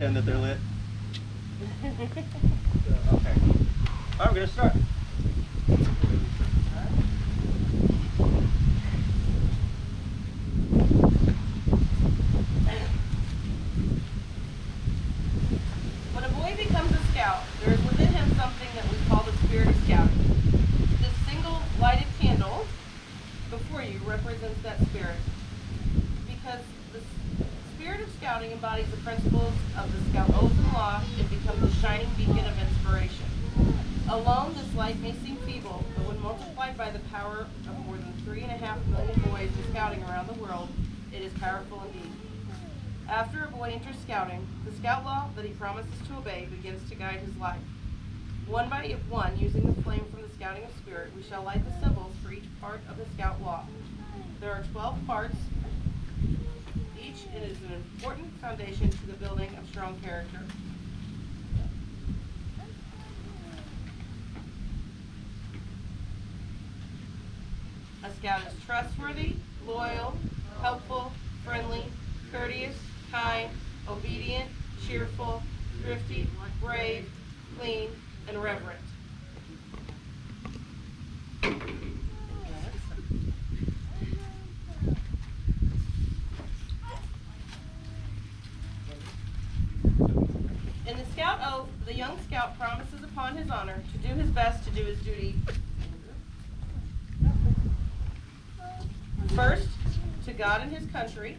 And that they're lit. Okay. I'm going to start. When a boy becomes a scout, there is within him something that we call the spirit of scouting. This single lighted candle before you represents that spirit. Because the spirit of scouting embodies the principles of the Scout Oath and Law, it becomes a shining beacon of inspiration. Alone, this light may seem feeble, but when multiplied by the power of more than 3.5 million boys in scouting around the world, it is powerful indeed. After a boy enters scouting, the scout law that he promises to obey begins to guide his life. One by one, using the flame from the scouting of spirit, we shall light the symbols for each part of the scout law. There are 12 parts. Each is an important foundation to the building of strong character. A scout is trustworthy, loyal, helpful, friendly, courteous, kind, obedient, cheerful, thrifty, brave, clean, and reverent. In the Scout Oath, the young scout promises upon his honor to do his best to do his duty. First, to God and his country.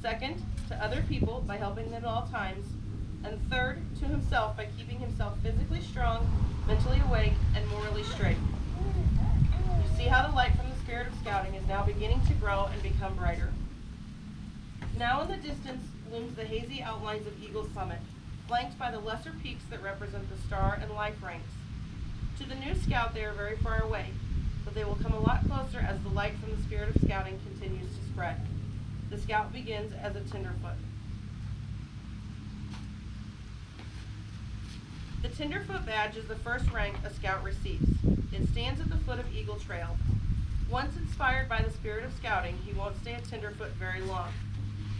Second, to other people by helping them at all times. And third, to himself by keeping himself physically strong, mentally awake, and morally straight. You see how the light from the spirit of scouting is now beginning to grow and become brighter. Now in the distance looms the hazy outlines of Eagle Summit, flanked by the lesser peaks that represent the star and life ranks. To the new scout, they are very far away, but they will come a lot closer as the light from the spirit of scouting continues to spread. The scout begins as a tenderfoot. The tenderfoot badge is the first rank a scout receives. It stands at the foot of Eagle Trail. Once inspired by the spirit of scouting, he won't stay a tenderfoot very long.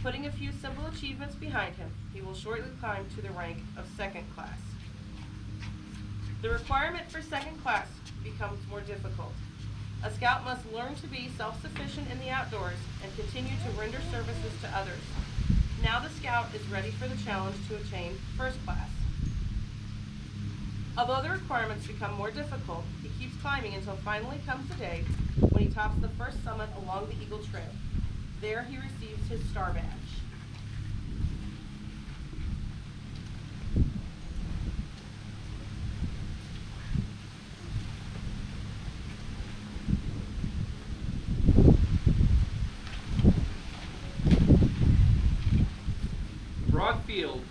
Putting a few simple achievements behind him, he will shortly climb to the rank of second class. The requirement for second class becomes more difficult. A scout must learn to be self-sufficient in the outdoors and continue to render services to others. Now the scout is ready for the challenge to attain first class. Although the requirements become more difficult, he keeps climbing until finally comes the day when he tops the first summit along the Eagle Trail. There he receives his star badge. A broad field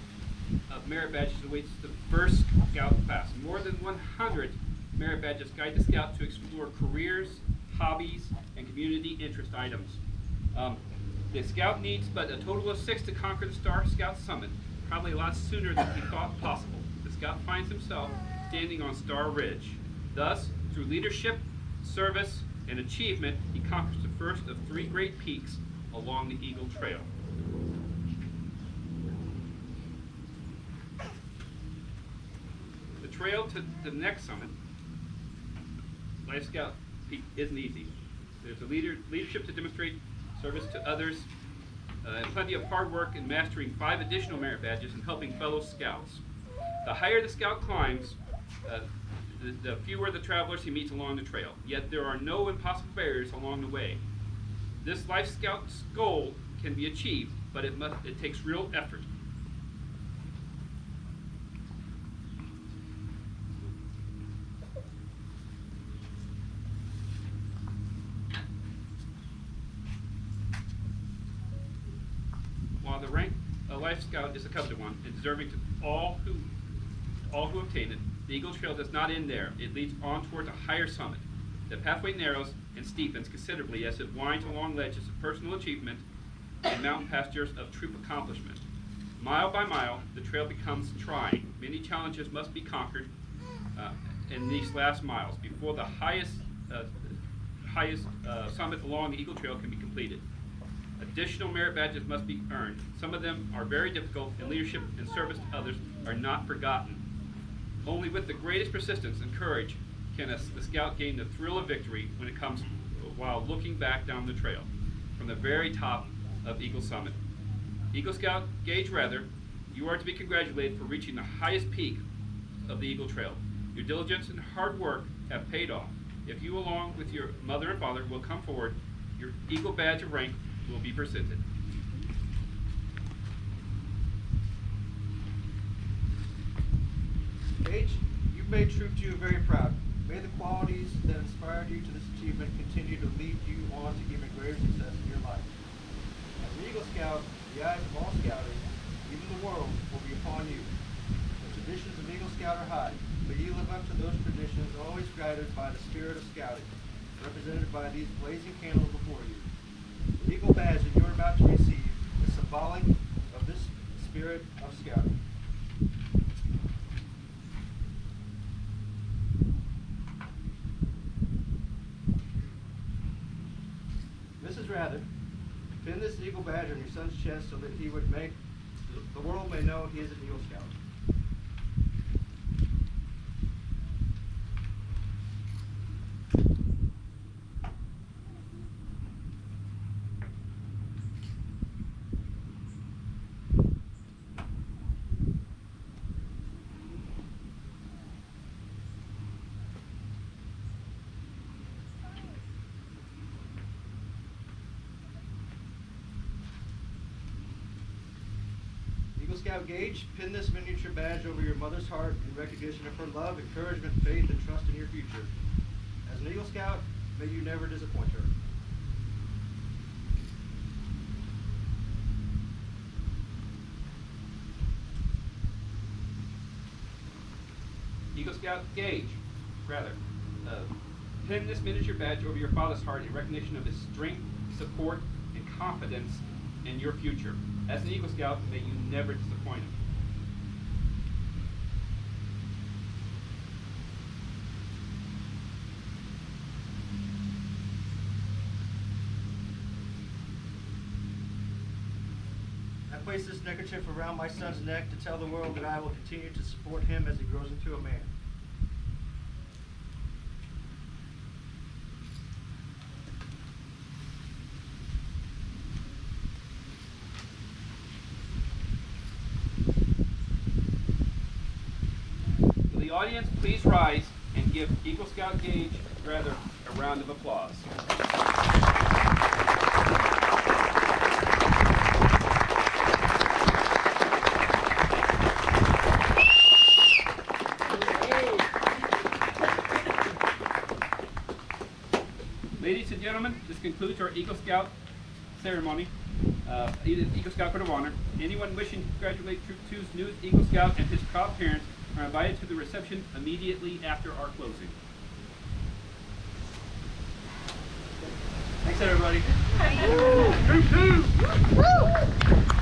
of merit badges awaits the first scout class. More than 100 merit badges guide the scout to explore careers, hobbies, and community interest items. The scout needs but a total of 6 to conquer the Star Scout Summit, probably a lot sooner than he thought possible. The scout finds himself standing on Star Ridge. Thus, through leadership, service, and achievement, he conquers the first of 3 great peaks along the Eagle Trail. The trail to the next summit, Life Scout Peak, isn't easy. There's a leadership to demonstrate, service to others, and plenty of hard work in mastering 5 additional merit badges and helping fellow scouts. The higher the scout climbs, the fewer the travelers he meets along the trail. Yet there are no impossible barriers along the way. This Life Scout's goal can be achieved, but it takes real effort. While the rank of Life Scout is a coveted one and deserving to all who obtain it, the Eagle Trail does not end there. It leads on towards a higher summit. The pathway narrows and steepens considerably as it winds along ledges of personal achievement and mountain pastures of troop accomplishment. Mile by mile, the trail becomes trying. Many challenges must be conquered in these last miles before the highest summit along the Eagle Trail can be completed. A Traditional merit badges must be earned. Some of them are very difficult, and leadership and service to others are not forgotten. Only with the greatest persistence and courage can the scout gain the thrill of victory when it comes while looking back down the trail from the very top of Eagle Summit. Eagle Scout Gage Rather, you are to be congratulated for reaching the highest peak of the Eagle Trail. Your diligence and hard work have paid off. If you, along with your mother and father, will come forward, your Eagle Badge of rank will be presented. Gage, you've made Troop 2 very proud. May the qualities that inspired you to this achievement continue to lead you on to even greater success in your life. As an Eagle Scout, the eyes of all scouting, even the world, will be upon you. The traditions of Eagle Scout are high, but you live up to those traditions, always guided by the spirit of scouting, represented by these blazing candles before you. The Eagle Badge that you're about to receive is symbolic of this spirit of scouting. Mrs. Rather, pin this Eagle Badge on your son's chest so that he would make the world may know he is an Eagle Scout. Eagle Scout Gage, pin this miniature badge over your mother's heart in recognition of her love, encouragement, faith, and trust in your future. As an Eagle Scout, may you never disappoint her. Eagle Scout Gage, pin this miniature badge over your father's heart in recognition of his strength, support, and confidence in your future. As an Eagle Scout, may you never disappoint him. I place this neckerchief around my son's neck to tell the world that I will continue to support him as he grows into a man. Will the audience please rise and give Eagle Scout Gage Rather a round of applause. Ladies and gentlemen, this concludes our Eagle Scout ceremony, Eagle Scout Court of Honor. Anyone wishing to congratulate Troop 2's newest Eagle Scout and his proud parents are invited to the reception immediately after our closing. Thanks, everybody. Woo! Troop 2! Woo!